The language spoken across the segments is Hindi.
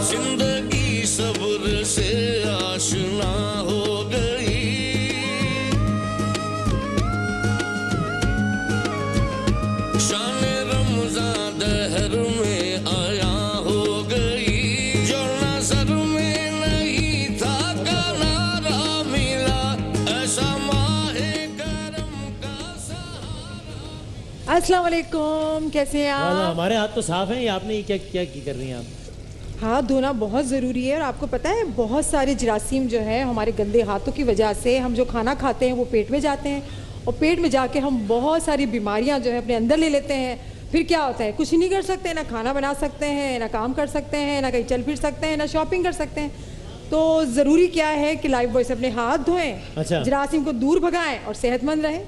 जिंदगी सब्र से आशना हो गई, शान रमज़ान दहर में आया हो गई, जो नजर में नहीं था किनारा मिला, ऐसा माहे करम का सहारा। अस्सलाम वालेकुम, कैसे हैं आप? हमारे हाथ तो साफ हैं, ये आपने ये क्या क्या कर रही हैं आप? हाथ धोना बहुत ज़रूरी है और आपको पता है बहुत सारे जरासीम जो है हमारे गंदे हाथों की वजह से हम जो खाना खाते हैं वो पेट में जाते हैं और पेट में जाके हम बहुत सारी बीमारियां जो है अपने अंदर ले लेते हैं। फिर क्या होता है, कुछ नहीं कर सकते, ना खाना बना सकते हैं, ना काम कर सकते हैं, ना कहीं चल फिर सकते हैं, ना शॉपिंग कर सकते हैं। तो ज़रूरी क्या है कि लाइफ बॉय से अपने हाथ धोएं, अच्छा। जरासीम को दूर भगाएं और सेहतमंद रहें।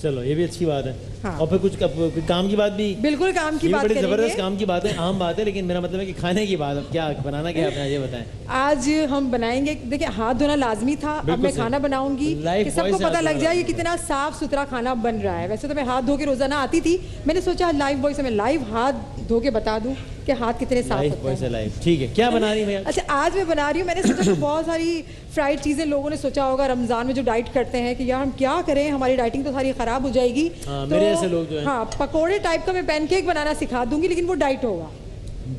चलो ये भी अच्छी बात है। हाँ। और फिर कुछ काम की बात भी, बिल्कुल काम की ये बात बड़ी करेंगे। जबरदस्त काम की बात है, आम बात है, लेकिन मेरा मतलब है कि खाने की बात। अब क्या बनाना क्या है अपना ये बताएं। आज हम बनाएंगे, देखिए हाथ धोना लाजमी था, अब मैं खाना बनाऊंगी कि सबको पता लग जाए ये कितना साफ सुथरा खाना बन रहा है। वैसे तो मैं हाथ धो के रोजाना आती थी, मैंने सोचा लाइव बॉय से मैं लाइव हाथ धो के बता दूं कि हाथ कितने साफ होते हैं। लाइव ठीक है, क्या बना रही है? अच्छा, आज मैं बना रही हूँ, मैंने सोचा कि बहुत सारी फ्राइड चीज़ें लोगों ने सोचा होगा रमज़ान में जो डाइट करते हैं कि यार हम क्या करें, हमारी डाइटिंग तो सारी ख़राब हो जाएगी। हाँ, तो मेरे ऐसे लोग जो हैं। हाँ, पकोड़े टाइप का मैं पैनकेक बनाना सिखा दूंगी, लेकिन वो डाइट होगा।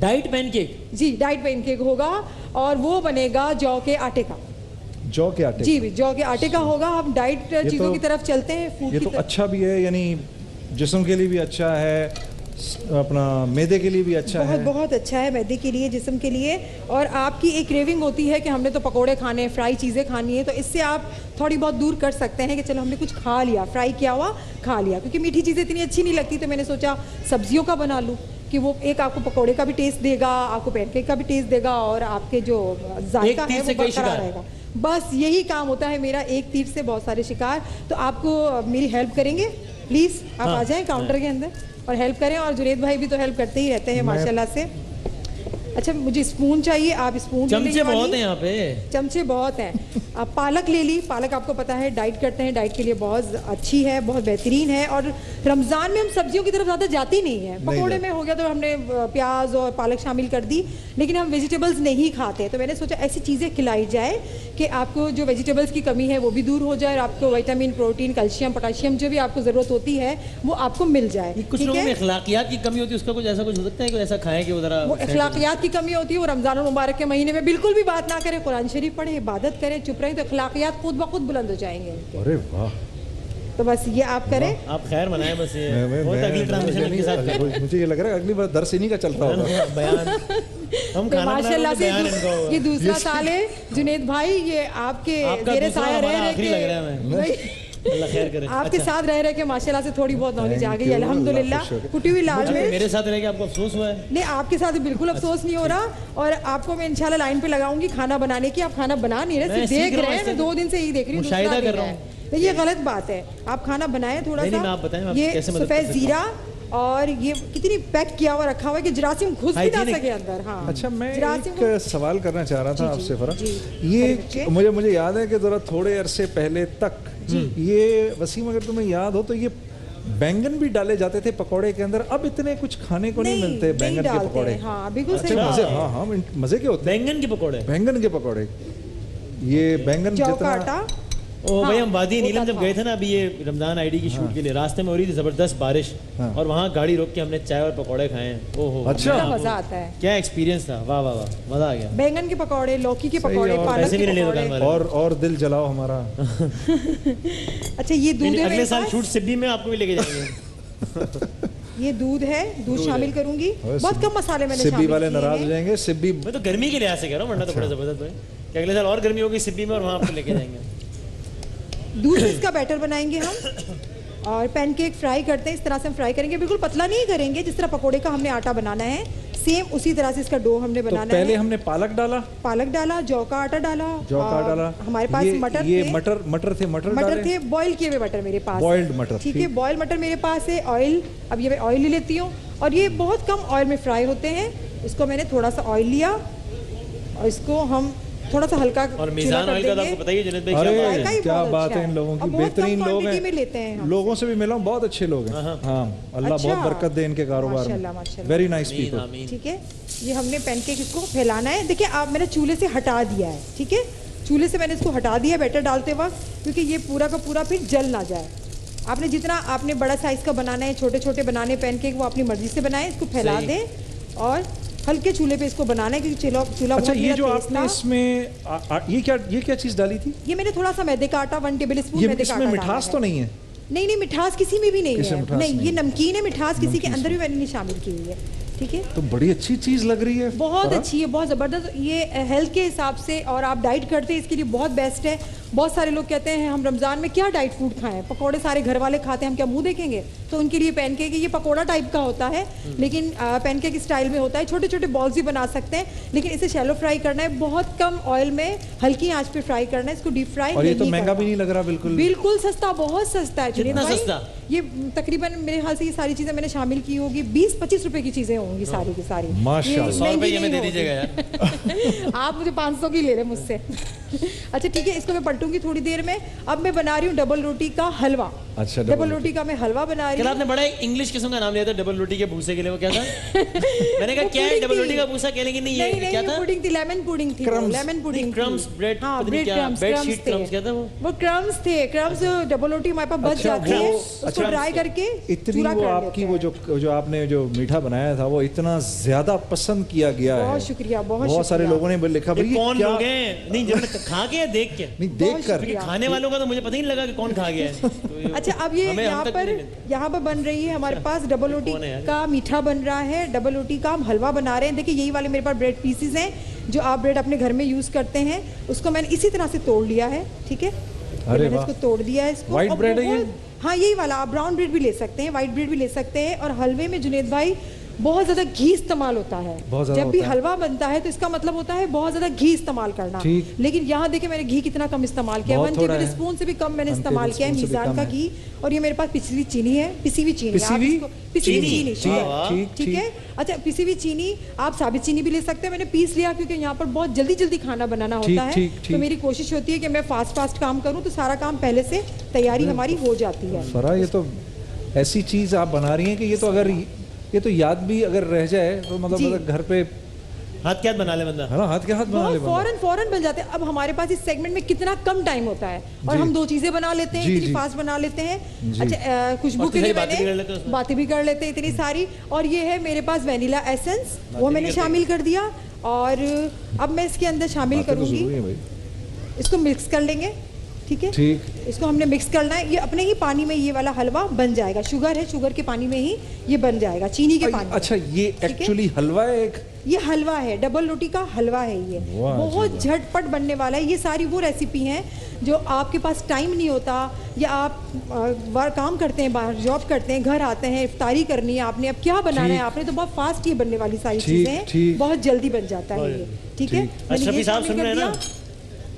Diet pancake? जी, डाइट पैनकेक होगा और वो बनेगा जौ के आटे का। जौ के आटे? जी, जौ के आटे का होगा। हम डाइट चीज़ों की तरफ चलते हैं, फूड ये की तो तरफ। अच्छा भी है, यानी जिस्म के लिए भी अच्छा है, अपना मैदे के लिए भी अच्छा है। बहुत अच्छा है मैदे के लिए, जिस्म के लिए। और आपकी एक क्रेविंग होती है कि हमने तो पकोड़े खाने हैं, फ्राई चीज़ें खानी है, तो इससे आप थोड़ी बहुत दूर कर सकते हैं कि चलो हमने कुछ खा लिया, फ्राई किया हुआ खा लिया, क्योंकि मीठी चीज़ें इतनी अच्छी नहीं लगती। तो मैंने सोचा सब्जियों का बना लूँ कि वो एक आपको पकोड़े का भी टेस्ट देगा, आपको पैनकेक का भी टेस्ट देगा और आपके जो जायका है वो बरकरार रहेगा। बस यही काम होता है मेरा, एक तीर से बहुत सारे शिकार। तो आपको मेरी हेल्प करेंगे प्लीज़, आप आ जाएं काउंटर के अंदर और हेल्प करें। और जुनेद भाई भी तो हेल्प करते ही रहते हैं माशाल्लाह से। अच्छा, मुझे स्पून चाहिए, आप स्पून चमचे बहुत हैं यहाँ पे। चमचे बहुत हैं। आप पालक ले ली, पालक आपको पता है डाइट करते हैं, डाइट के लिए बहुत अच्छी है, बहुत बेहतरीन है। और रमज़ान में हम सब्जियों की तरफ ज़्यादा जाती नहीं है। पकोड़े में हो गया तो हमने प्याज और पालक शामिल कर दी, लेकिन हम वेजिटेबल्स नहीं खाते। तो मैंने सोचा ऐसी चीज़ें खिलाई जाए कि आपको जो वेजिटेबल्स की कमी है वो भी दूर हो जाए और आपको विटामिन, प्रोटीन, कैल्शियम, पोटाशियम जो भी आपको ज़रूरत होती है वो आपको मिल जाए। कुछ लोगों में अखलाकियात की कमी होती है, उसका कुछ ऐसा कुछ हो सकता है कि ऐसा खाएं कि वो ज़रा अखलाकियात की कमी होती है, वो रमज़ान मुबारक के महीने में बिल्कुल भी बात ना करें, कुरान शरीफ पढ़े, इबादत करें, चुप रहें, तो अखलाकियात खुद ब खुद बुलंद हो जाएंगे। अरे वाह, तो बस ये आप करें। आप खैर मनाएं बस। ये अगली ट्रांजिशन के साथ करें। मुझे ये लग रहा है अगली बार दर्स इन्हीं का चलता होगा। बयान हम खाना माशाल्लाह से बयान इनको होगा। ये दूसरा साल है जुनेद भाई, ये आपके जेरे साया रह रहे आखिरी लग रहा है। मैं अल्लाह खैर करे। आपके साथ रह रहे के माशाल्लाह से थोड़ी बहुत नॉलेज आ गई अल्हम्दुलिल्लाह। कुटी हुई लाल मिर्च मेरे साथ रह के आपको अफसोस हुआ है? नहीं, आपके साथ बिल्कुल अफसोस नहीं हो रहा। और आपको मैं इंशाल्लाह लाइन पे लगाऊंगी खाना बनाने की। आप खाना बना नहीं रहे, सिर्फ देख रहे हैं। मैं 2 दिन से यही देख रही हूँ, मुशाहिदा कर रहा हूँ। तो ये गलत बात है, आप खाना बनाएं थोड़ा सा। आप बताएं, आप ये कैसे मदद कर सफेद सकते जीरा और ये कितनी पैक किया हुआ रखा हुआ है कि जरासीम घुस भी ना सके अंदर। हाँ, अच्छा, मैं जरासीम एक सवाल करना चाह रहा था आपसे फरा। जी। ये मुझे याद है कि जरा थोड़े अरसे पहले तक ये वसीम, अगर तुम्हें याद हो तो ये बैंगन भी डाले जाते थे पकोड़े के अंदर। अब इतने कुछ खाने को नहीं मिलते बैंगन के पकोड़े। हाँ, बिल्कुल सही। मजे, हाँ मजे के होते हैं बैंगन के पकोड़े। बैंगन के पकोड़े, ये बैंगन जितना। ओ भाई, हम वादी नीलम जब गए थे ना अभी ये रमजान आईडी की शूट के लिए, रास्ते में हो रही थी जबरदस्त बारिश और वहाँ गाड़ी रोक के हमने चाय और पकोड़े खाए हैं। ओहो, अच्छा, मजा आता है। क्या एक्सपीरियंस था, वाह वाह वाह, मजा आ गया। बैंगन के पकोड़े, लौकी के पकोड़े, पालक के पकोड़े, और दिल जलाओ हमारा। अच्छा, ये दूध है अगले साल शूट सिब्बी में आपको भी लेके जाएंगे। ये दूध है, दूध शामिल करूंगी। बहुत कम मसाले मैंने सिब्बी वाले नाराज हो जाएंगे। सिब्बी मैं तो गर्मी के लिहाज से कह रहा हूँ, वरना तो बड़ा जबरदस्त है कि अगले साल और गर्मी होगी सिब्बी में और वहाँ आपको लेके जाएंगे। दूध से इसका बैटर बनाएंगे हम और पैनकेक फ्राई करते हैं, इस तरह से हम फ्राई करेंगे। बिल्कुल पतला नहीं करेंगे, जिस तरह पकोड़े का हमने आटा बनाना है सेम उसी तरह से इसका डो हमने बनाना है। पहले हमने पालक डाला, जौ का आटा डाला, हमारे पास मटर थे, बॉईल किए हुए मटर मेरे पास, बॉइल्ड मटर, ठीक है, बॉइल्ड मटर मेरे पास है। ऑयल, अब ये मैं ऑयल ले लेती हूँ और ये बहुत कम ऑयल में फ्राई होते हैं। इसको मैंने थोड़ा सा ऑयल लिया और इसको हम थोड़ा सा हल्का और चूल्हा मीज़ान कर ऑयल का तो देंगे। आपको पता ही है जुनैद भाई क्या बात जायका है। ही क्या बहुत बात अच्छा है इन लोगों की, और बहुत बेहतरीन कम लोग quantity हैं। में लेते हैं हम। लोगों से भी मिला हूं, बहुत अच्छे लोग हैं। हाँ, अल्लाह अच्छा। बहुत बरकत दे इनके कारोबार माशाल्लाह, में। माशाल्लाह। वेरी नाइस आमीन, पीपल। आमीन। ठीक है, ये हमने पैनकेक इसको फैलाना है। देखिए आप मैंने चूल्हे से हटा दिया है, ठीक है, चूल्हे से मैंने इसको हटा दिया बैटर डालते वक्त, क्योंकि ये पूरा का पूरा फिर जल ना जाए। आपने जितना आपने बड़ा साइज़ का बनाना है, छोटे छोटे बनाने पैनकेक, वो अपनी मर्जी से बनाएं। इसको फैला सही। दें और हल्के चूल्हे पे इसको बनाना है, क्योंकि चूल्हा अच्छा, बहुत ये मेरा जो तेज आपने था। इसमें ये क्या चीज डाली थी? ये मैंने थोड़ा सा मैदे का आटा 1 टेबल स्पून ये मैदे का इसमें आटा मिठास डाला तो है। नहीं है? नहीं नहीं, मिठास किसी में भी नहीं इसमें है। मिठास नहीं, नहीं ये है। नमकीन है, मिठास किसी के नमकीन अंदर भी मैंने नहीं शामिल की हुई है। ठीक है, तो बड़ी अच्छी चीज लग रही है। बहुत फराह? अच्छी है, बहुत ज़बरदस्त। ये हेल्थ के हिसाब से और आप डाइट करते हैं इसके लिए बहुत बेस्ट है। बहुत सारे लोग कहते हैं हम रमज़ान में क्या डाइट फूड खाएं, पकोड़े सारे घर वाले खाते हैं, हम क्या मुंह देखेंगे? तो उनके लिए पैनकेक, ये पकोड़ा टाइप का होता है लेकिन पैनकेक स्टाइल में होता है। छोटे छोटे बॉल्स भी बना सकते हैं, लेकिन इसे शैलो फ्राई करना है, बहुत कम ऑयल में हल्की आंच पे फ्राई करना है। इसको डीप फ्राई और ये तो नहीं महंगा करना। भी नहीं लग रहा बिल्कुल। बिल्कुल सस्ता, बहुत सस्ता है जुनैद कितना भाई। सस्ता? ये तकरीबन मेरे ख्याल से ये सारी चीज़ें मैंने शामिल की होगी, 20-25 रुपए की चीज़ें होंगी सारी की सारी। माशाल्लाह। ये 100 रुपए महंगी ये हमें दे नहीं दीजिएगा होगी। यार। आप मुझे 500 की ले रहे मुझसे। अच्छा ठीक है, इसको मैं पलटूंगी थोड़ी देर में। अब मैं बना रही हूँ डबल रोटी का हलवा। अच्छा, डबल रोटी का मैं हलवा बना रही कल हूँ। आपने बड़ा इंग्लिश किस्म का नाम लिया था डबल रोटी के भूसे के लिए, वो क्या था? मैंने कहा वो क्या है पुडिंग डबल थी। रोटी का भूसा, कहने की नहीं नहीं है नहीं, क्या ये था? पुडिंग थी, लेमन पुडिंग थी। Crumbs। लेमन पुडिंग थी। crumbs, bread, हाँ, पता नहीं ब्रेड क्या, क्रम्स, bed क्रम्स sheet थे। crumbs क्या था वो? क्रम्स थे, क्रम्स डबल रोटी हमारे पास बच अच्छा, जाती है, वो- उसको अच्छा, ड्राई करके इतनी चूरा वो कर आपकी लेते वो हैं। जो आपने जो मीठा बनाया था वो इतना ज्यादा पसंद किया गया है। बहुत शुक्रिया, बहुत बहुत सारे शुक्रिया। लोगों ने लिखा ये भाई कौन क्या लोग हैं? नहीं जब खा के या देख के? नहीं बहुत देख कर शुक्रिया। खाने वालों का तो मुझे पता ही नहीं लगा कि कौन खा गया है। तो ये- अच्छा, अब ये हमें हम यहाँ तक पर नहीं मिलता। यहाँ पर बन रही है हमारे पास डबल रोटी कौन है यार? का मीठा बन रहा है, डबल रोटी का हम हलवा बना रहे हैं। देखिए यही वाले मेरे पास ब्रेड पीसेस हैं जो आप ब्रेड अपने घर में यूज़ करते हैं, उसको मैंने इसी तरह से तोड़ लिया है। ठीक है, तो अरे मैंने वाह। इसको तोड़ दिया है इसको। White और bread है ये? बहुत- हाँ यही वाला, आप ब्राउन ब्रेड भी ले सकते हैं, वाइट ब्रेड भी ले सकते हैं। और हलवे में जुनैद भाई बहुत ज़्यादा घी इस्तेमाल होता है। बहुत ज़्यादा जब भी होता है। हलवा बनता है तो इसका मतलब होता है बहुत ज़्यादा घी इस्तेमाल करना। ठीक। लेकिन यहाँ देखिए मैंने घी कितना कम इस्तेमाल किया, बहुत 1 थोड़ा टेबल है। स्पून से भी कम मैंने 1 इस्तेमाल किया है टेबल स्पून से भी मीज़ान कम का है। घी। और ये मेरे पास पिसी हुई चीनी है, पिसी हुई चीनी। पिसी आप हुई? इसको- पिसी हुई चीनी? चीनी, ठीक, शुगर। ठीक, ठीक है, अच्छा पिसी हुई चीनी, आप साबित चीनी भी ले सकते हैं। मैंने पीस लिया क्योंकि यहाँ पर बहुत जल्दी जल्दी खाना बनाना ठीक, होता है। ठीक, तो ठीक। मेरी कोशिश होती है कि मैं फास्ट काम करूँ, तो सारा काम पहले से तैयारी हमारी हो जाती है। फरा ये तो ऐसी चीज आप बना रही हैं कि ये तो अगर ये तो याद भी अगर रह जाए तो जी। मतलब घर पे हाथ क्या बना ले बंदा? है ना, हाथ के हाथ बना ले बहुत बंदा। फौरन बन जाते हैं। अब हमारे पास इस सेगमेंट में कितना कम टाइम होता है और जी। हम 2 चीजें बना लेते हैं, जी, इतनी जी। फास्ट बना लेते हैं। जी। अच्छा खुशबू और के लिए सारी बातें भी कर लेते हैं मैंने उसमें। बातें भी कर लेते हैं इतनी सारी। और ये है मेरे पास वेनिला एसेंस, वो भी मैंने करते शामिल कर दिया। और अब मैं इसके अंदर शामिल बातें तो करूंगी, जरूरी है भाई। इसको मिक्स कर लेंगे। ठीक है, ठीक। इसको हमने मिक्स करना है। ये अपने ही पानी में ये वाला हलवा बन जाएगा। शुगर है, शुगर के पानी में ही ये बन जाएगा, चीनी के पानी में। अच्छा ये है? एक्चुअली हलवा है एक? ये हलवा है, डबल रोटी का हलवा है ये। वाह, बहुत झटपट बनने वाला है। ये सारी वो रेसिपी हैं जो आपके पास टाइम नहीं होता, या आप बाहर काम करते हैं, बाहर जॉब करते हैं, घर आते हैं, इफ्तारी करनी है आपने, अब क्या बनाना है ठीक। आपने, तो बहुत फास्ट ये बनने वाली सारी ठीक, चीज़ें हैं, ठीक। बहुत जल्दी बन जाता है ये। ठीक है, मैंने अशरफी ये साहब शामिल सुन रहे कर हैं ना? दिया।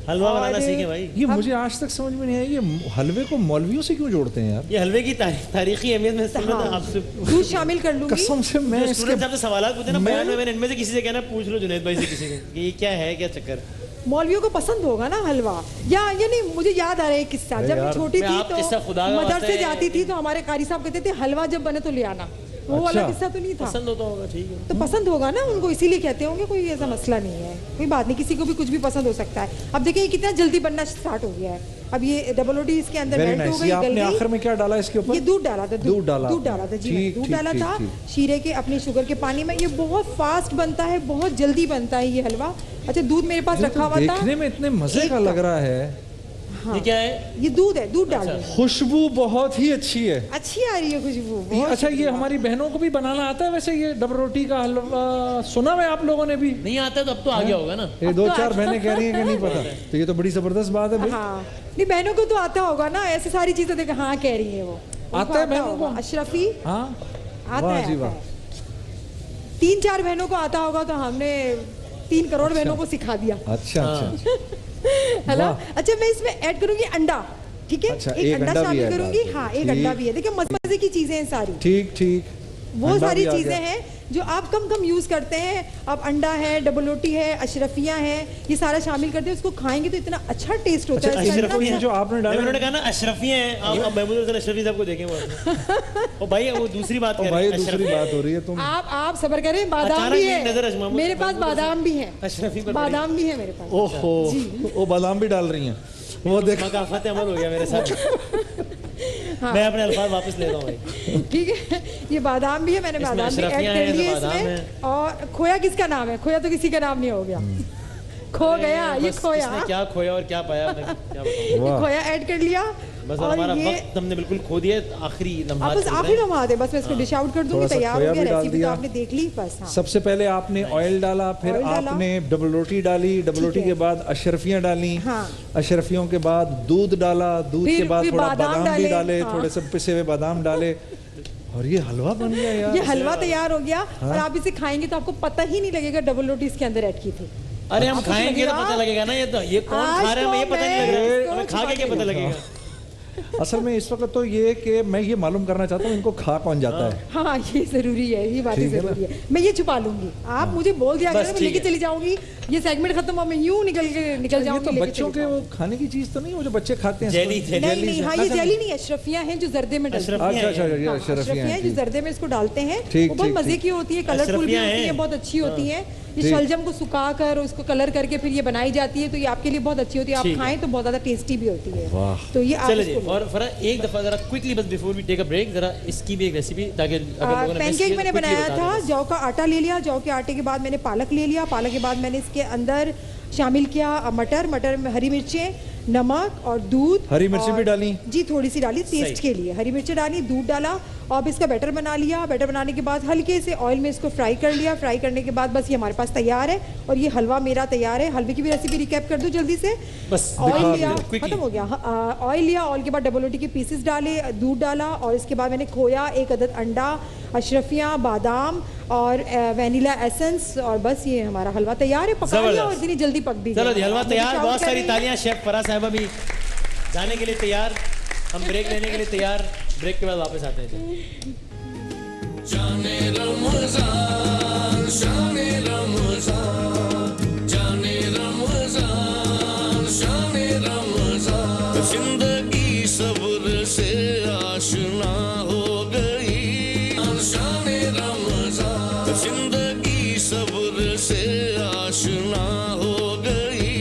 हलवा बनाना और- सीखे भाई। ये मुझे आज तक समझ में नहीं आया, ये हलवे को मौलवियों से क्यों जोड़ते हैं यार? ये हलवे की तारीखी अहमियत में सुन रहा था हाँ, आपसे। दूध शामिल कर लूंगी। कसम से मैं जो स्टूडेंट इसके साहब से सवाल पूछे ना मैं- बयान में, मैंने इनमें से किसी से कहना पूछ लो जुनैद भाई से किसी को कि ये क्या है, क्या चक्कर। मौलवियों को पसंद होगा ना हलवा। या ये नहीं, मुझे याद आ रहा है एक किस्सा। अरे जब मैं यार, छोटी मैं थी आप किस्सा तो खुदा का मदरसे वास्ते- जाती थी तो हमारे कारी साहब कहते थे हलवा जब बने तो ले आना। वो वाला अच्छा। किस्सा तो नहीं था। पसंद होता होगा, ठीक है। तो पसंद होगा ना उनको, इसीलिए कहते होंगे, कोई ऐसा मसला नहीं है, कोई बात नहीं, किसी को भी कुछ भी पसंद हो सकता है। अब देखिए ये कितना जल्दी बनना स्टार्ट हो गया है। अब ये डबल रोटी इसके अंदर वेरी मेल्ट हो नाइस। गई, ये गल आपने गई। आखिर में क्या डाला इसके ऊपर? ये दूध डाला था, दूध डाला दूध आपने। डाला था जी, ठीक, दूध ठीक, डाला ठीक, था ठीक। शीरे के अपने शुगर के पानी में। ये बहुत फास्ट बनता है, बहुत जल्दी बनता है ये हलवा। अच्छा दूध मेरे पास ये रखा तो हुआ था। देखने में इतने मजे एक का कप। लग रहा है। हाँ, ये क्या है? ये दूध है, दूध डाल देंगे। खुशबू बहुत ही अच्छी है। अच्छी आ रही है खुशबू, ये बहुत अच्छा, ये शुक्रिया। हमारी बहनों को भी बनाना आता है वैसे ये डबल रोटी का हलवा? सुना है आप लोगों ने भी? नहीं आता तो अब तो आ गया होगा ना। ये अब 2-4 तो बहनें कह रही हैं कि नहीं पता, तो ये तो बड़ी जबरदस्त बात है भाई। हाँ, नहीं बहनों को तो आता होगा ना, ऐसी सारी चीजें देखो। हाँ कह रही है वो, उनको आता है बहनों होगा। को? अशरफी हाँ आता वाह है, जी आता वाह। है। 3-4 बहनों को आता होगा तो हमने 3 करोड़ बहनों को सिखा दिया। अच्छा अच्छा। है ना? वाह। अच्छा मैं इसमें ऐड करूंगी अंडा। ठीक है, अच्छा, एक एक अंडा अंडा भी शामिल है करूंगी। डाल दो। हाँ एक ठीक। अंडा भी है। देखिए मजे की चीजें हैं सारी। ठीक ठीक। वो अंडा सारी भी आ चीजें गया। हैं जो आप कम यूज करते हैं। अब अंडा है, डबल रोटी है, अशरफियां है, ये सारा शामिल करते हैं, उसको खाएंगे तो इतना अच्छा टेस्ट होता है। अच्छा, इसका इतना अशरफियां अच्छा- जो आपने डाला उन्होंने कहा ना अशरफियां हैं, आप महमूद हसन अशरफी साहब को देखें वो ओ भाई वो दूसरी बात ओ कर भाई रहे हैं, दूसरी अशरफियां। बात हो रही है तुम आप सबर करें, बादाम अचानक भी मेरी नजर है अजमामुल मेरे पास, महमूद बादाम भी है, अशरफी पर बादाम भी है मेरे पास। ओहो वो बादाम भी डाल रही हैं वो देख मकाफत अमल हो गया मेरे साथ। मैं अपने अल्फाज वापस ले रहा हूँ भाई। ठीक है, ये बादाम भी है, मैंने इसमें बादाम भी ऐड अशरफियां कर हैं, लिए बादाम इसमें। हैं। और खोया किसका नाम है? खोया तो किसी का नाम नहीं हो गया, खो गया ये बस खोया। इसने क्या खोया और क्या पाया मैं क्या बताऊं। ये खोया ऐड कर लिया बस और हमारा ये वक्त हमने बिल्कुल खो दिया, आखिरी अब लम्हात बस चल रहे आखिरी हैं। लम्हा है, बस मैं इसको डिश आउट कर दूंगी। थोड़ा सा तैयार हो खोया गया, भी डाल रेसिपी तो दिया। आपने देख ली बस। हाँ, सबसे पहले आपने ऑयल डाला, फिर ऑयल डाला। आपने डबल रोटी डाली, डबल रोटी है। के बाद अशरफियां डाली, हाँ। अशरफियों के बाद दूध डाला, दूध फिर- के बाद फिर थोड़ा बादाम बादाम भी डाले, डाले, हाँ। थोड़े से पिसे हुए बादाम डाले और ये हलवा बन गया यार। ये हलवा तैयार हो गया और आप इसे खाएंगे तो आपको पता ही नहीं लगेगा डबल रोटी इसके अंदर ऐड की थी। अरे हम आपको खाएंगे तो लगेगा? पता लगेगा ना, ये कौन आज खा रहा है तो हमें ये पता नहीं लग रहा मैं है, हमें खा के क्या पता लगेगा। असल में इस वक्त तो ये कि मैं ये मालूम करना चाहता हूँ इनको खा कौन जाता है। हाँ ये जरूरी है, ये बात ठीक है ना? जरूरी है। मैं ये छुपा लूंगी, आप मुझे बोल दिया बस करें, मैं ठीक लेके है। चली जाऊंगी। ये सेगमेंट खत्म हुआ, मैं यूं निकल ये जाऊंगी। तो लेके बच्चों चली के वो जाऊंगी। खाने की चीज तो नहीं वो जो बच्चे खाते हैं जेली थे, नहीं नहीं, हाँ ये अच्छा, जेली नहीं, अशरफियां हैं जो जर्दे में डलती हैं। अशरफियां अच्छा अच्छा हैं। ये हाँ, अशरफियां अशरफियां हैं जो हैं, जर्दे में इसको डालते हैं। ठीक, वो बहुत ठीक, मजे ठीक। की होती है, कलरफुल भी अशरफियां होती है, हैं। बहुत अच्छी होती है। ये ठीक। शलजम को सुखा कर उसको कलर करके फिर ये बनाई जाती है, तो ये आपके लिए बहुत अच्छी होती है। आप ठीक है। खाएं तो बहुत ज्यादा टेस्टी भी होती है। वाह। तो ये आप चले जी, इसको लो। और फरा एक दफा जरा क्विकली बस before we take a break जरा इसकी भी एक रेसिपी ताकि अगर लोगों ने miss पैनकेक किया मैंने तो quickly बनाया बता था, दें बस। जौ का आटा ले लिया, जौ के आटे के बाद मैंने पालक ले लिया, पालक के बाद मैंने इसके अंदर शामिल किया मटर में हरी मिर्चें, नमक और दूध। हरी मिर्ची और- भी डाली? जी थोड़ी सी डाली टेस्ट सही। के लिए, हरी मिर्चें डाली, दूध डाला और अब इसका बैटर बना लिया। बैटर बनाने के बाद हल्के से ऑयल में इसको फ्राई कर लिया। फ्राई करने के बाद बस ये हमारे पास तैयार है और ये हलवा मेरा तैयार है। हलवे की भी रेसिपी रिकैप कर दूं जल्दी से। बस ऑयल दिखा लिया, दो, quickly। खत्म हो गया। ऑयल लिया, ऑयल के बाद डबल रोटी के पीसेस डाले, दूध डाला और इसके बाद मैंने खोया, एक अदद अंडा, अशरफियाँ, बादाम और वैनिला एसेंस और बस ये हमारा हलवा तैयार है। पका लिया और इतनी जल्दी पक भी गया। चलो जी हलवा अब तैयार, मैं बहुत shout कर सारी रही हूँ। तालियां। शेफ फरा साहबा भी जाने के लिए तैयार, हम ब्रेक लेने के लिए तैयार। ब्रेक के बाद वापस आते हैं जी। जाने रमजान शाने रमजान, जाने रमजान शाने रमजान, जिंदगी सब्र से आशना हो गई। शाने रमजान, जिंदगी सब्र से आशना हो गई।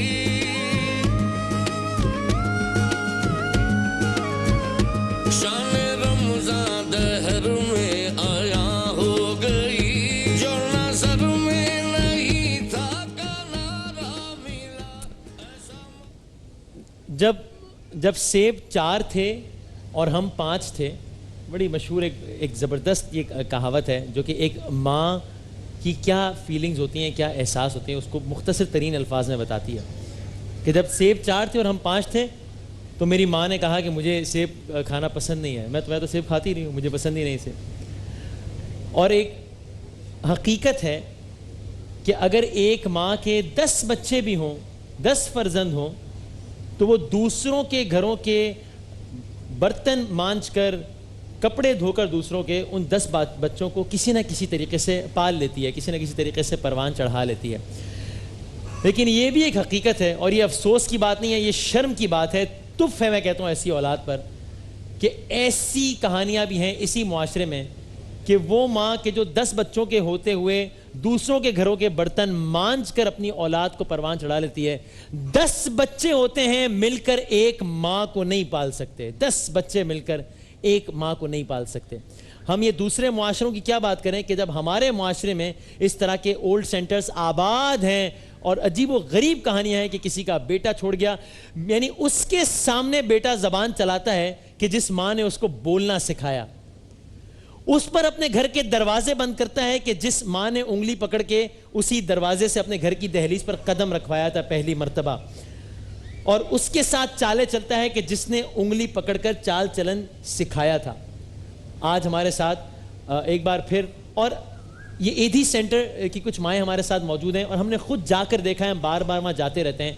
शाने रमजान दहर में आया हो गई, जो नजर में नहीं था का नारा मिला। जब सेब 4 थे और हम 5 थे, बड़ी मशहूर एक ज़बरदस्त ये कहावत है जो कि एक माँ की क्या फीलिंग्स होती हैं, क्या एहसास होते हैं, उसको मुख्तसर तरीन अल्फाज में बताती है कि जब सेब 4 थे और हम 5 थे तो मेरी माँ ने कहा कि मुझे सेब खाना पसंद नहीं है। मैं तो सेब खाती नहीं हूँ, मुझे पसंद ही नहीं सेब। और एक हकीकत है कि अगर एक माँ के 10 बच्चे भी हों, 10 फर्जंद हों, तो वो दूसरों के घरों के बर्तन मांज कर, कपड़े धोकर दूसरों के उन 10 बच्चों को किसी ना किसी तरीके से पाल लेती है, किसी ना किसी तरीके से परवान चढ़ा लेती है। लेकिन ये भी एक हकीकत है और ये अफसोस की बात नहीं है, ये शर्म की बात है, तुफ है मैं कहता हूँ ऐसी औलाद पर कि ऐसी कहानियाँ भी हैं इसी मुआशरे में कि वो माँ के जो 10 बच्चों के होते हुए दूसरों के घरों के बर्तन मांज कर अपनी औलाद को परवान चढ़ा लेती है। 10 बच्चे होते हैं मिलकर एक माँ को नहीं पाल सकते, 10 बच्चे मिलकर एक माँ को नहीं पाल सकते। हम ये दूसरे मुआशरों की क्या बात करें कि जब हमारे मुआशरे में इस तरह के ओल्ड सेंटर्स आबाद हैं और अजीब व गरीब कहानियां हैं कि किसी का बेटा छोड़ गया, यानी उसके सामने बेटा जबान चलाता है कि जिस माँ ने उसको बोलना सिखाया, उस पर अपने घर के दरवाजे बंद करता है कि जिस माँ ने उंगली पकड़ के उसी दरवाजे से अपने घर की दहलीज पर कदम रखवाया था पहली मर्तबा, और उसके साथ चाले चलता है कि जिसने उंगली पकड़कर चाल चलन सिखाया था। आज हमारे साथ एक बार फिर, और ये एधी सेंटर की कुछ माएँ हमारे साथ मौजूद हैं और हमने खुद जाकर देखा है, हम बार बार वहाँ जाते रहते हैं।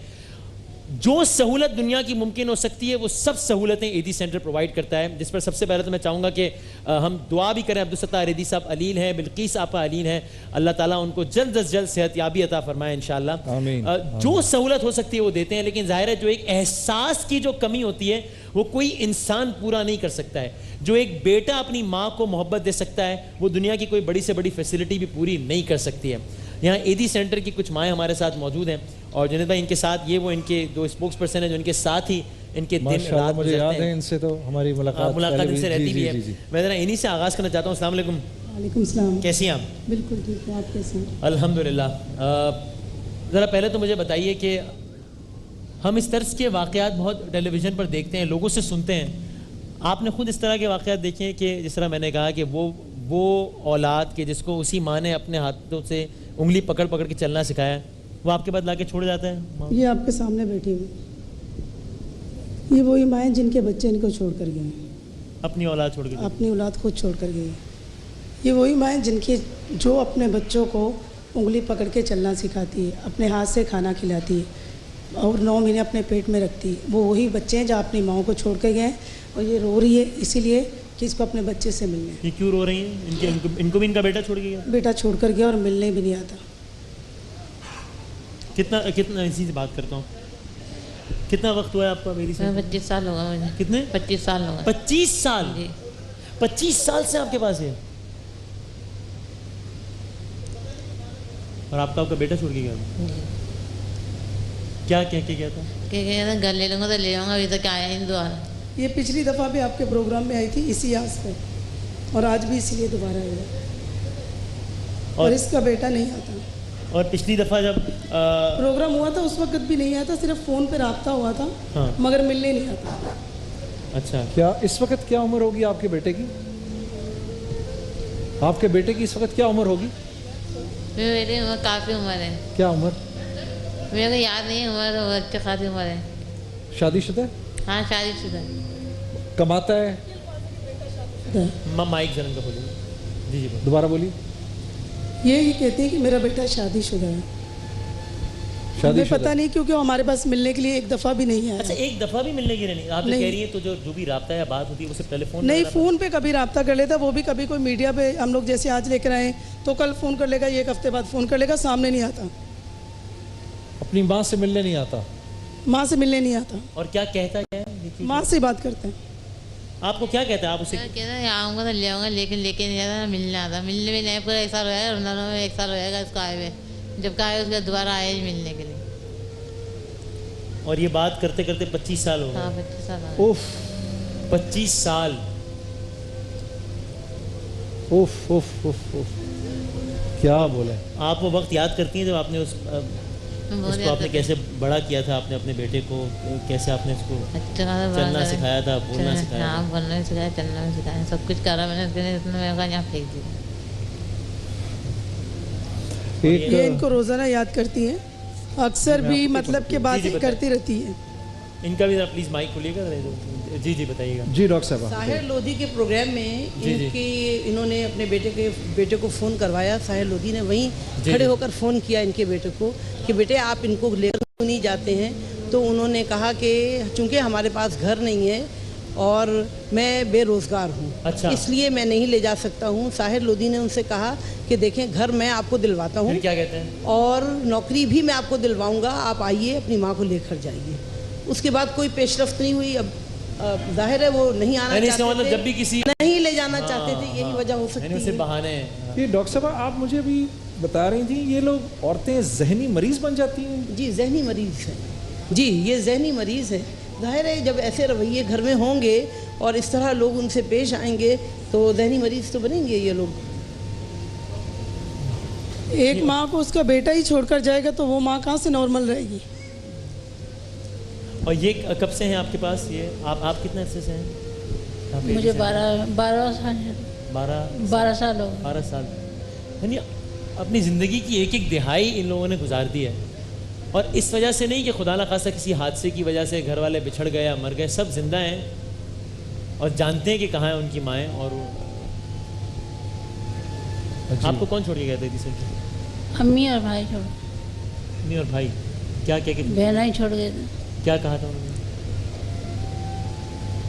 जो सहूलत दुनिया की मुमकिन हो सकती है वो सब सहूलतें एदी सेंटर प्रोवाइड करता है, जिस पर सबसे पहले तो मैं चाहूँगा कि हम दुआ भी करें। अब्दुल सत्तार एदी साहब अलील हैं, बिल्कीस आपा अलील हैं, अल्लाह ताला उनको जल्द अज जल्द सेहतयाबी अता फरमाए इंशाअल्लाह। आमीन। जो सहूलत हो सकती है वो देते हैं, लेकिन जाहिर है जो एक एहसास की जो कमी होती है वो कोई इंसान पूरा नहीं कर सकता है। जो एक बेटा अपनी माँ को मोहब्बत दे सकता है वो दुनिया की कोई बड़ी से बड़ी फैसिलिटी भी पूरी नहीं कर सकती है। यहाँ एदी सेंटर की कुछ माएँ हमारे साथ मौजूद हैं और जुनैद भाई इनके साथ ये वो इनके दो स्पोक्स पर्सन हैं जो इनके साथ ही इनके दिन रात मुझे याद है इनसे तो हमारी मुलाकात इनसे रहती भी है। मैं ज़रा इन्हीं से आगाज़ करना चाहता हूँ। अस्सलाम वालेकुम। वालेकुम सलाम। कैसी हैं आप? बिल्कुल ठीक है, आप कैसे हैं? अल्हम्दुलिल्लाह। ज़रा पहले तो मुझे बताइए कि हम इस तर्ज के वाक़यात बहुत टेलीविज़न पर देखते हैं, लोगों से सुनते हैं। आपने खुद इस तरह के वाक़यात देखे हैं कि जिस तरह मैंने कहा कि वो औलाद के जिसको उसी माँ ने अपने हाथों से उंगली पकड़ पकड़ के चलना सिखाया है, वो आपके बाद लाके छोड़ जाता है? ये आपके सामने बैठी हुई, ये वही माएँ जिनके बच्चे इनको छोड़ कर गए, अपनी औलाद छोड़ के। अपनी औलाद खुद छोड़ कर गई। ये वही माएँ जिनकी जो अपने बच्चों को उंगली पकड़ के चलना सिखाती है, अपने हाथ से खाना खिलाती है और 9 महीने अपने पेट में रखती है। वो वही बच्चे हैं जो अपनी माओ को छोड़ कर गए हैं और ये रो रही है इसीलिए कि इसको अपने बच्चे से मिलने। ये क्यों रो रही हैं? इनको भी इनका बेटा छोड़ के गया? बेटा छोड़ कर गया और मिलने भी नहीं आता। कितना इसी से बात करता हूँ, कितना वक्त हुआ है आपका मेरी से? 25 साल होगा मुझे। कितने? 25 साल होगा। 25 साल? जी। 25 साल से आपके पास है और आपका बेटा छोड़ के गया? जी। क्या कह के गया था? क्या घर ले लूँगा तो ले जाऊँगा, अभी तक आया नहीं दोबारा। ये पिछली दफ़ा भी आपके प्रोग्राम में आई थी इसी आस पे और आज भी इसीलिए दोबारा आई है और इसका बेटा नहीं आता। और पिछली दफ़ा जब प्रोग्राम हुआ था उस वक्त भी नहीं आता, सिर्फ फ़ोन पे रब्ता हुआ था। हाँ। मगर मिलने नहीं आता। अच्छा, क्या इस वक्त क्या उम्र होगी आपके बेटे की? आपके बेटे की इस वक्त क्या उम्र होगी? मेरी उम्र काफ़ी उम्र है, क्या उम्र? मेरे को याद नहीं उम्र, अच्छी खासी उम्र है। शादीशुदा? हाँ शादीशुदा। कमाता है? माइक जरन का बोलिए। जी जी बोलिए। दोबारा बोलिए। ये कहते हैं कि मेरा बेटा शादीशुदा है। हमें पता नहीं क्योंकि हमारे पास मिलने के लिए एक दफ़ा भी नहीं अच्छा, आया। एक दफ़ा भी मिलने की नहीं? आप जो नहीं। कह रही है तो जो भी राब्ता या बात होती है उसे टेलीफोन नहीं, फ़ोन पे कभी रब्ता कर लेता, वो भी कभी कोई मीडिया पे हम लोग जैसे आज लेकर आए तो कल फ़ोन कर लेगा, 1 हफ्ते बाद फ़ोन कर लेगा, सामने नहीं आता। अपनी माँ से मिलने नहीं आता? माँ से मिलने नहीं आता। और क्या कहता है? माँ से बात करते हैं। आपको क्या कहता है? आप उसे कहता है आऊँगा तो ले आऊँगा, लेकिन लेके नहीं आता, मिलने आता। मिलने भी नहीं, पूरा 1 साल हो जाएगा, रमजान में 1 साल हो जाएगा इसको आए हुए। जब का आए उसके दोबारा आए ही मिलने के लिए। और ये बात करते करते 25 साल हो गए? हाँ 25 साल हो गए। उफ 25 साल। उफ उफ उफ उफ क्या बोले। आप वो वक्त याद करती हैं जब आपने उसको आपने कैसे बड़ा किया था, आपने अपने बेटे को कैसे आपने उसको चलना सिखाया था, बोलना सिखाया? हाँ, बोलना भी सिखाया, चलना भी सिखाया, सब कुछ करा मैंने उसके लिए। इतना मैं कहा यहाँ फेंक दिया। ये इनको रोज़ाना याद करती हैं, अक्सर भी मतलब के बातें करती रहती है। इनका भी प्लीज माइक खोलिएगा। जी जी बताइएगा। जी डॉक्टर साहब। साहिर लोधी के प्रोग्राम में इन्होंने अपने बेटे को फ़ोन करवाया। साहिर लोधी ने वहीं खड़े होकर फ़ोन किया इनके बेटे को कि बेटे आप इनको लेकर क्यों नहीं जाते हैं? तो उन्होंने कहा कि चूँकि हमारे पास घर नहीं है और मैं बेरोज़गार हूँ, अच्छा। इसलिए मैं नहीं ले जा सकता हूँ। साहिर लोधी ने उनसे कहा कि देखें घर मैं आपको दिलवाता हूँ, क्या कहते हैं, और नौकरी भी मैं आपको दिलवाऊँगा, आप आइए अपनी माँ को लेकर जाइए। उसके बाद कोई पेशरफ्त नहीं हुई। अब जाहिर है वो नहीं आना चाहते मतलब थे, जब भी किसी नहीं ले जाना चाहते थे, यही वजह हो सकती है। बहाने। ये डॉक्टर साहब आप मुझे अभी बता रही थी ये लोग औरतें जहनी मरीज बन जाती हैं? जी जहनी मरीज़ हैं जी, ये जहनी मरीज़ हैं। जाहिर है जब ऐसे रवैये घर में होंगे और इस तरह लोग उनसे पेश आएंगे तो जहनी मरीज़ तो बनेंगे ये लोग। एक माँ को उसका बेटा ही छोड़कर जाएगा तो वो माँ कहाँ से नॉर्मल रहेगी? और ये कब से हैं आपके पास? ये आप कितने अरसे से हैं? मुझे 12 साल 12 साल हो गए। 12 साल। यानी अपनी ज़िंदगी की एक एक दिहाई इन लोगों ने गुजार दी है। और इस वजह से नहीं कि खुदा न खासा किसी हादसे की वजह से घर वाले बिछड़ गए या मर गए, सब जिंदा हैं और जानते हैं कि कहाँ हैं उनकी माएँ। और आपको कौन छोड़ के गए थे? अम्मी और भाई छोड़। अम्मी और भाई क्या क्या बहना ही छोड़ गए थे। क्या कहा था उन्होंने?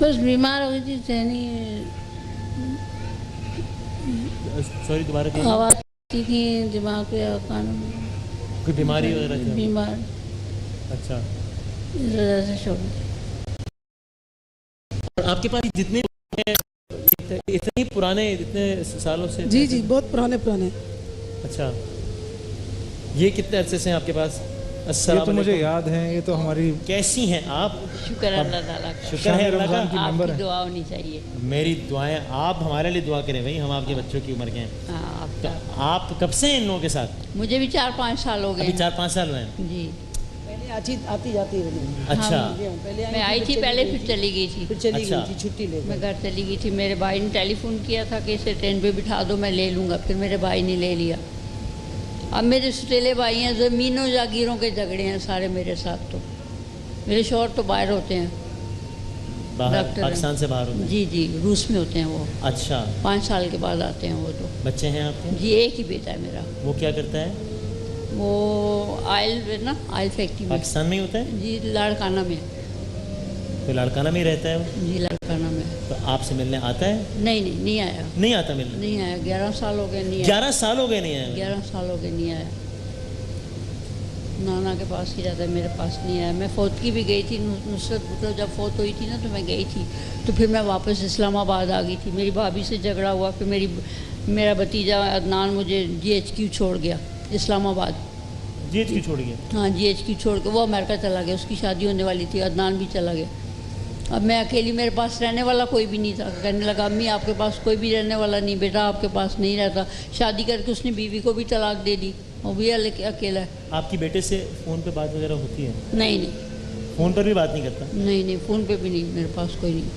बस बीमार हो गई थी, सहनी सॉरी दोबारा कहिए। आवाज़ थी कि दिमाग पे कान में कोई बीमारी वगैरह थी? बीमार, अच्छा। इस वजह से छोड़ दी। और आपके पास जितने इतने पुराने, इतने सालों से? जी जी, बहुत पुराने पुराने। अच्छा, ये कितने अरसे से हैं आपके पास? ये तो मुझे याद है, ये तो हमारी। कैसी हैं आप? शुक्र है अल्लाह ताला का, शुक्र है अल्लाह का। आपकी दुआ होनी चाहिए। मेरी दुआएं, आप हमारे लिए दुआ करें भाई, हम आपके बच्चों की उम्र के हैं। हाँ, तो आप कब से हैं इन लोगों के साथ? मुझे भी 4-5 साल हो गए अभी हैं। 4-5 साल हुए हैं। जी, पहले आती जाती रही। अच्छा। पहले मैं आई थी, पहले फिर चली गई थी। फिर चली अच्छा। गई थी छुट्टी ले। मैं घर चली गई थी। मेरे भाई ने टेलीफोन किया था कि इसे ट्रेन पे बिठा दो, मैं ले लूँगा। फिर मेरे भाई ने ले लिया। अब मेरे सुटेले भाई हैं, ज़मीनों जागीरों के झगड़े हैं सारे मेरे साथ। तो मेरे शौहर तो बाहर होते हैं, बाहर डॉक्टर हैं। पाकिस्तान से बाहर होते हैं? जी जी, रूस में होते हैं वो। अच्छा। 5 साल के बाद आते हैं वो। तो बच्चे हैं आपके? जी, एक ही बेटा है मेरा। वो क्या करता है? वो आयल ना, आयल फैक्ट्री में। पाकिस्तान में ही होता है? जी, लाड़काना में। तो लाड़काना में ही रहता है वो? जी, लाड़काना में। तो आपसे मिलने आता है? नहीं आया। नहीं आता मिलने? नहीं आया, 11 साल हो गए नहीं आया। 11 साल हो गए नहीं आया? 11 साल हो गए नहीं आया। नाना के पास ही रहता है, मेरे पास नहीं आया। मैं फौतगी भी गई थी, नुसरत भुट्टो जब फौत हुई थी ना, तो मैं गई थी। तो फिर मैं वापस इस्लामाबाद आ गई थी। मेरी भाभी से झगड़ा हुआ, फिर मेरा भतीजा अदनान मुझे GHQ छोड़ गया इस्लामाबाद। GHQ छोड़ गया? हाँ, GHQ छोड़ के वो अमेरिका चला गया। उसकी शादी होने वाली थी, अदनान भी चला गया। अब मैं अकेली, मेरे पास रहने वाला कोई भी नहीं था। कहने लगा, अम्मी आपके पास कोई भी रहने वाला नहीं, बेटा आपके पास नहीं रहता। शादी करके उसने बीवी को भी तलाक दे दी, वो भी अकेला है। आपकी बेटे से फ़ोन पे बात वगैरह होती है? नहीं, फ़ोन पर भी बात नहीं करता? नहीं, फ़ोन पे भी नहीं, मेरे पास कोई नहीं।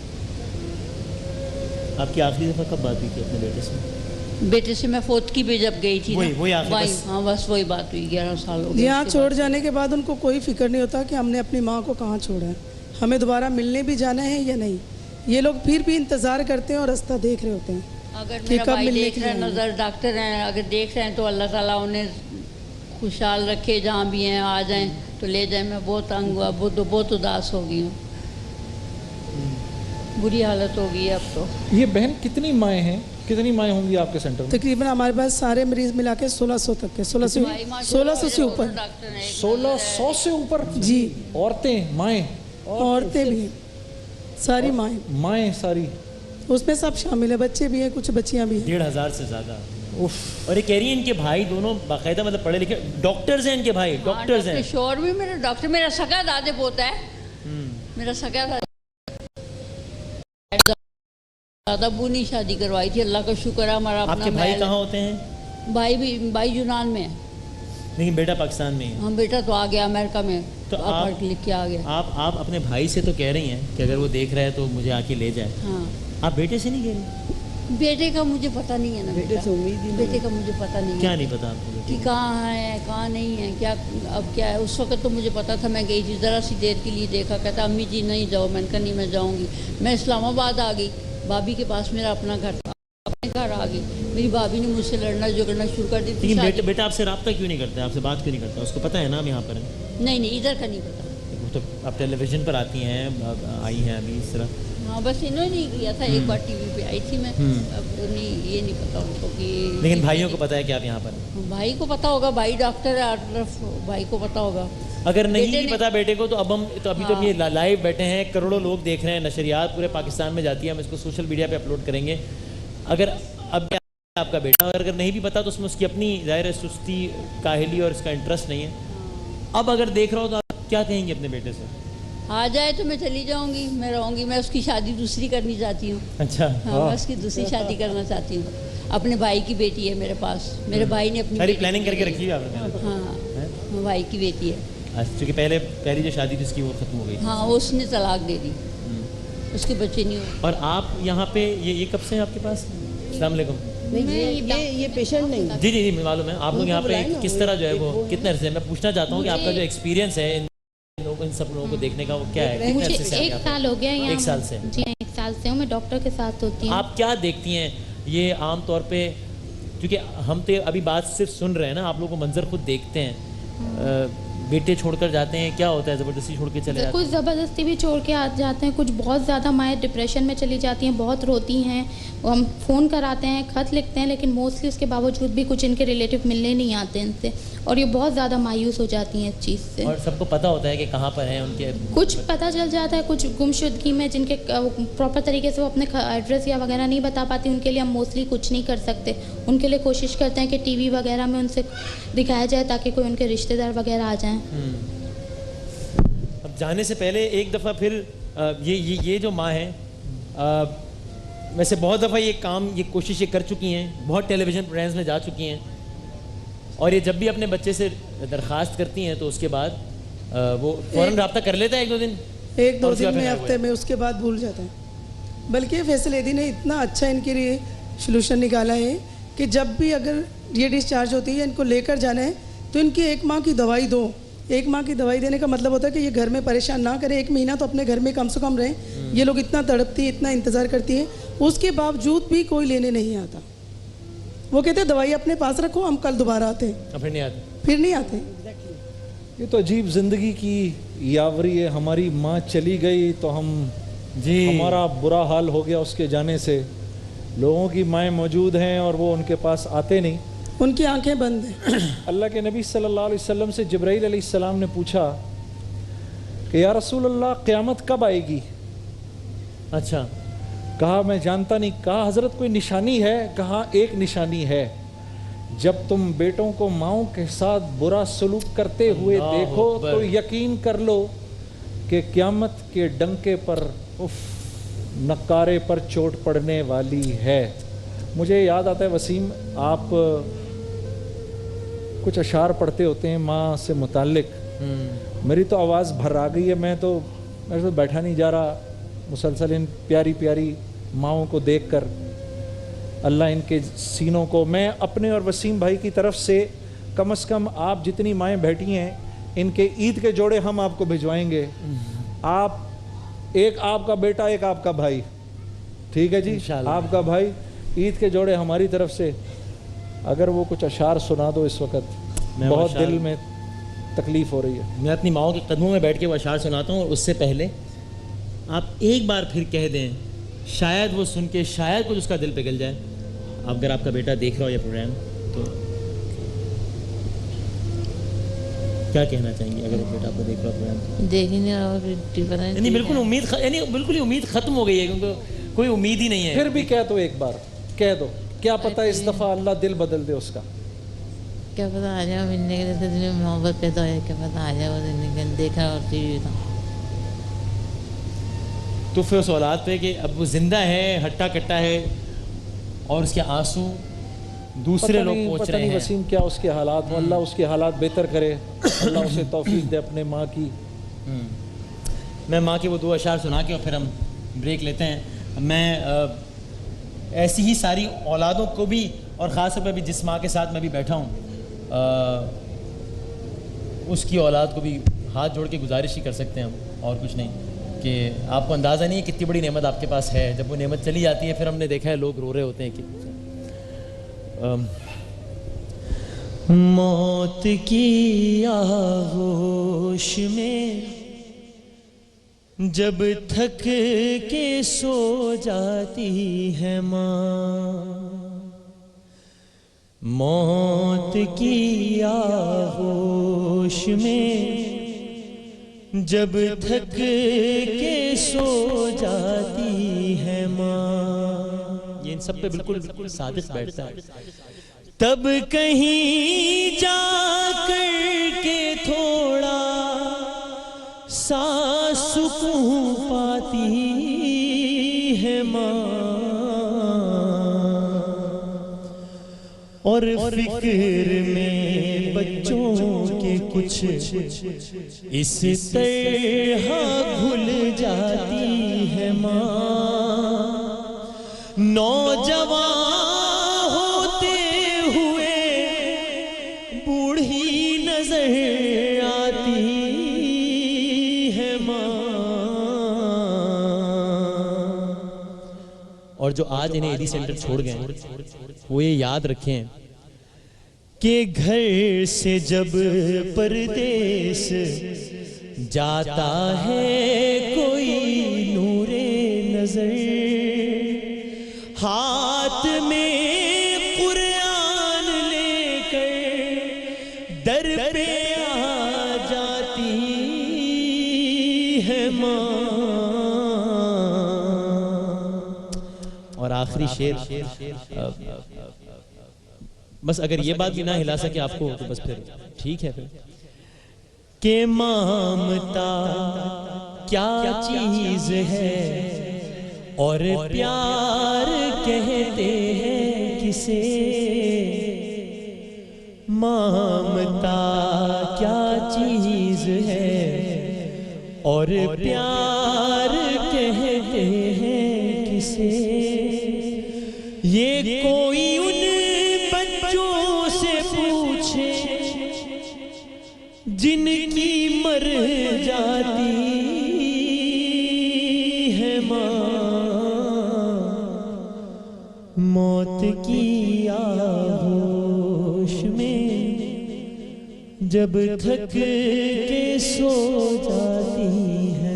आपकी आखिरी दफ़ा कब बात हुई थी अपने बेटे से? बेटे से मैं फौतगी पे जब गई थी वही ना, आखिरी बस? हाँ, बस वही बात हुई। 11 साल हो गए। यहाँ छोड़ जाने के बाद उनको कोई फिक्र नहीं होता कि हमने अपनी माँ को कहाँ छोड़ा है, हमें दोबारा मिलने भी जाना है या नहीं। ये लोग फिर भी इंतज़ार करते हैं और रास्ता देख रहे होते हैं अगर कि मेरा कब भाई मिलने देख की रहा है, जाएंगे। नज़र डॉक्टर हैं, अगर देख रहे हैं तो अल्लाह ताला उन्हें खुशहाल रखे, जहाँ भी हैं आ जाएं तो ले जाएं। मैं बहुत तंग हुआ, बहुत उदास हो गई हूँ, बुरी हालत हो गई है अब तो। ये बहन कितनी माएँ हैं, कितनी माएँ होंगी आपके सेंटर में? तकरीबन हमारे पास सारे मरीज मिला के 1600 तक के, 1600 से ऊपर। डॉक्टर हैं, 1600 से ऊपर? जी, औरतें, माएँ? औरतें भी, सारी माएँ, माएँ सारी उसमें सब शामिल है, बच्चे भी हैं, कुछ बच्चियाँ भी हैं। 1500 से ज़्यादा। उफ। और ये कह रही है इनके भाई दोनों बाकायदा मतलब पढ़े लिखे डॉक्टर्स हैं, इनके भाई डॉक्टर्स हैं। शोर भी मेरा डॉक्टर, मेरा सगा दादे पोता है। मेरा सगा दादा बूनी शादी करवाई थी, अल्लाह का शुक्र है हमारा अपना आपके भाई महल है। कहाँ होते हैं? भाई यूनान में है। लेकिन बेटा पाकिस्तान में ही है। हम बेटा तो आ गया अमेरिका में, तो आप पढ़ लिख के आ गया। आप अपने भाई से तो कह रही हैं कि अगर वो देख रहा है तो मुझे आके ले जाए। हाँ, आप बेटे से नहीं कह रही? बेटे का मुझे पता नहीं है ना। बेटे से उम्मीद ही नहीं। बेटे का मुझे पता नहीं क्या है नहीं पता आपको? कि कहाँ है कहाँ नहीं है, क्या अब क्या है। उस वक्त तो मुझे पता था, मैं गई थी ज़रा सी देर के लिए, देखा, कहता अम्मी जी नहीं जाओ। मैंने कहा नहीं मैं जाऊँगी। मैं इस्लामाबाद आ गई, भाभी के पास मेरा अपना घर था, अपने घर आ गई। मेरी भाभी ने मुझसे लड़ना झगड़ना शुरू कर दी। लेकिन बेटा आपसे रब्ता क्यों नहीं करता, आपसे बात क्यों नहीं करता? उसको पता है ना हम यहाँ पर हैं? नहीं, इधर का नहीं पता। तो आप टेलीविज़न पर आती हैं, आई हैं अभी इस तरह। हाँ, बस इन्होंने नहीं किया था, एक बार टीवी पे आई थी मैं। अब नहीं, ये नहीं पता उनको कि। लेकिन भाइयों को पता है कि आप यहाँ पर हैं? भाई को पता होगा, भाई डॉक्टर है आरफ, भाई को पता होगा। अगर नहीं बेटे भी ने- पता बेटे को तो अब हम तो अभी तो हम ये लाइव बैठे हैं, करोड़ों लोग देख रहे हैं, नशरियात पूरे पाकिस्तान में जाती है, हम इसको सोशल मीडिया पे अपलोड करेंगे। अगर अब क्या आपका बेटा, और अगर नहीं भी पता तो उसमें उसकी अपनी ज़ाहिर सुस्ती, काहिली और इसका इंटरेस्ट नहीं है। अब अगर देख रहा हो तो आप क्या कहेंगे अपने बेटे से? आ जाए तो मैं चली जाऊंगी, मैं रहूंगी। मैं उसकी शादी दूसरी करनी चाहती हूँ। अच्छा, हाँ, मैं उसकी दूसरी शादी करना चाहती हूँ। अपने भाई की बेटी है मेरे पास, मेरे भाई ने अपनी सारी बेटी प्लानिंग करके की रखी है आपने? हाँ, भाई की बेटी है। अच्छा, क्योंकि पहली जो शादी थी उसकी वो खत्म हो गई। हाँ, उसने तलाक दे दी, उसके बच्चे नहीं हुए। और आप यहाँ पे ये कब से हैं आपके पास? अस्सलाम वालेकुम। नहीं, ये पेशेंट नहीं। जी जी जी, मालूम है। आप लोग यहाँ पे किस तरह जो है वो कितने अरसे? मैं पूछना चाहता हूँ कि आपका जो एक्सपीरियंस है इन सब लोगों को देखने का वो क्या है? कितने मुझे अरसे से 1 आप साल हो गया यहाँ। 1 साल से? जी 1 साल से हूँ। मैं डॉक्टर के साथ होती हूँ। आप क्या देखती हैं ये आम तौर पे, क्योंकि हम तो अभी बात सिर्फ सुन रहे हैं ना, आप लोग को मंजर खुद देखते हैं। बेटे छोड़कर जाते हैं, क्या होता है, ज़बरदस्ती छोड़ के चले जाते कुछ ज़बरदस्ती भी छोड़ के आ जाते हैं, कुछ बहुत ज़्यादा माएँ डिप्रेशन में चली जाती हैं, बहुत रोती हैं। हम फ़ोन कराते हैं, खत लिखते हैं, लेकिन मोस्टली उसके बावजूद भी कुछ इनके रिलेटिव मिलने नहीं आते इनसे, और ये बहुत ज़्यादा मायूस हो जाती हैं इस चीज़ से। और सबको पता होता है कि कहाँ पर हैं उनके? कुछ पता चल जाता है, कुछ गुमशुदगी में जिनके प्रॉपर तरीके से वो अपने एड्रेस या वगैरह नहीं बता पाती, उनके लिए हम मोस्टली कुछ नहीं कर सकते। उनके लिए कोशिश करते हैं कि टीवी वगैरह में उनसे दिखाया जाए ताकि कोई उनके रिश्तेदार वगैरह आ जाएं। अब जाने से पहले एक दफ़ा फिर ये जो माँ है, वैसे बहुत दफ़ा ये कोशिश ये कर चुकी हैं, बहुत टेलीविज़न प्रोग्राम्स में जा चुकी हैं, और ये जब भी अपने बच्चे से दरख्वास्त करती हैं तो उसके बाद वो फ़ौरन रब्ता कर लेता है एक दो दिन में, हफ्ते में, उसके बाद भूल जाता है। बल्कि फैसल एदी ने इतना अच्छा इनके लिए सलूशन निकाला है कि जब भी अगर ये डिस्चार्ज होती है, इनको लेकर जाना है तो इनकी 1 माह की दवाई दो। 1 माह की दवाई देने का मतलब होता है कि ये घर में परेशान ना करें, 1 महीना तो अपने घर में कम से कम रहें। ये लोग इतना तड़पती है, इतना इंतज़ार करती है, उसके बावजूद भी कोई लेने नहीं आता। वो कहते हैं दवाई अपने पास रखो, हम कल दोबारा आते हैं। फिर नहीं आते। ये तो अजीब जिंदगी की यावरी है। हमारी माँ चली गई तो हमारा बुरा हाल हो गया उसके जाने से। लोगों की माएँ मौजूद हैं और वो उनके पास आते नहीं, उनकी आंखें बंद हैं। अल्लाह के नबी सल्लल्लाहु अलैहि वसल्लम से जिब्राईल अलैहिस्सलाम ने पूछा कि या रसूल अल्लाह, क़यामत कब आएगी? अच्छा, कहा मैं जानता नहीं। कहा हज़रत कोई निशानी है? कहा एक निशानी है, जब तुम बेटों को माओं के साथ बुरा सलूक करते हुए देखो तो यकीन कर लो कि क़यामत के डंके पर नकारे पर चोट पड़ने वाली है। मुझे याद आता है वसीम, आप कुछ अशार पढ़ते होते हैं माँ से मुताल्लिक। मेरी तो आवाज़ भर आ गई है, मेरे तो बैठा नहीं जा रहा मुसलसल इन प्यारी प्यारी माँओं को देखकर। अल्लाह इनके सीनों को, मैं अपने और वसीम भाई की तरफ से कम आप जितनी माएँ बैठी हैं, इनके ईद के जोड़े हम आपको भिजवाएंगे। आप, एक आपका बेटा, एक आपका भाई, ठीक है जी, आपका भाई, ईद के जोड़े हमारी तरफ से। अगर वो कुछ अशार सुना दो इस वक्त, बहुत दिल में तकलीफ़ हो रही है। मैं अपनी माओ के कदमों में बैठ के वो अशार सुनाता हूँ, और उससे पहले आप एक बार फिर कह दें, शायद वो सुन के शायद कुछ उसका दिल पिघल जाए। अगर आपका बेटा देख रहा हो ये प्रोग्राम तो क्या कहना चाहेंगे? अगर वो बेटा आपको देख रहा हो प्रोग्राम, देख ही नहीं रहा, यानी बिल्कुल उम्मीद, यानी बिल्कुल ही उम्मीद ख़त्म हो गई है, क्योंकि कोई उम्मीद ही नहीं है। फिर भी कह दो, एक बार कह दो, क्या पता इस दफ़ा अल्लाह दिल बदल दे उसका। क्या पता आ जाए मिलने के जैसे दिन में मोहब्बत पैदा हो, क्या पता आ जाए वो दिन देखा और टीवी था। तो फिर उस औलाद पे कि अब वो जिंदा है, हट्टा कट्टा है, और उसके आंसू दूसरे लोग पहुँच रहे हैं। वसीम क्या उसके हालात हो, अल्लाह उसके हालात बेहतर करे, अल्लाह उसे तौफीक दे अपने माँ की। मैं माँ के वो 2 अशार सुना के और फिर हम ब्रेक लेते हैं। मैं ऐसी ही सारी औलादों को भी, और ख़ास तौर पर भी जिस माँ के साथ मैं भी बैठा हूँ, उसकी औलाद को भी हाथ जोड़ के गुजारिश ही कर सकते हैं हम, और कुछ नहीं। कि आपको अंदाज़ा नहीं है कितनी बड़ी नेमत आपके पास है। जब वो नेमत चली जाती है, फिर हमने देखा है लोग रो रहे होते हैं कि मौत की आगोश में जब थक के सो जाती है माँ, मौत की आगोश में जब थक के सो जाती है माँ। ये इन सब पे बिल्कुल बिल्कुल सादिक बैठता है। तब कहीं जा कर के थोड़ा सा सुकून पाती है माँ, और फिक्र में बच्चों के कुछ इस तरह घुल जाती है माँ। नौजवान होते हुए बूढ़ी नजर आती है माँ। और जो आज इन्हें एडी सेंटर छोड़ गए, वो ये याद रखें कि घर से जब परदेस जाता है कोई नूरे नजर, हाथ में कुरान लेकर दर पे आ जाती है माँ। और आखिरी शेर, बस अगर ये बात भी ना हिला सके आपको तो बस फिर ठीक है फिर, के ममता क्या चीज है और प्यार कहते हैं किसे, ममता क्या चीज है और प्यार कहते हैं किसे, ये कोई उन बच्चों से पूछे जिनकी मर जाती है माँ, मौत की आगोश में जब थक के सो जाती है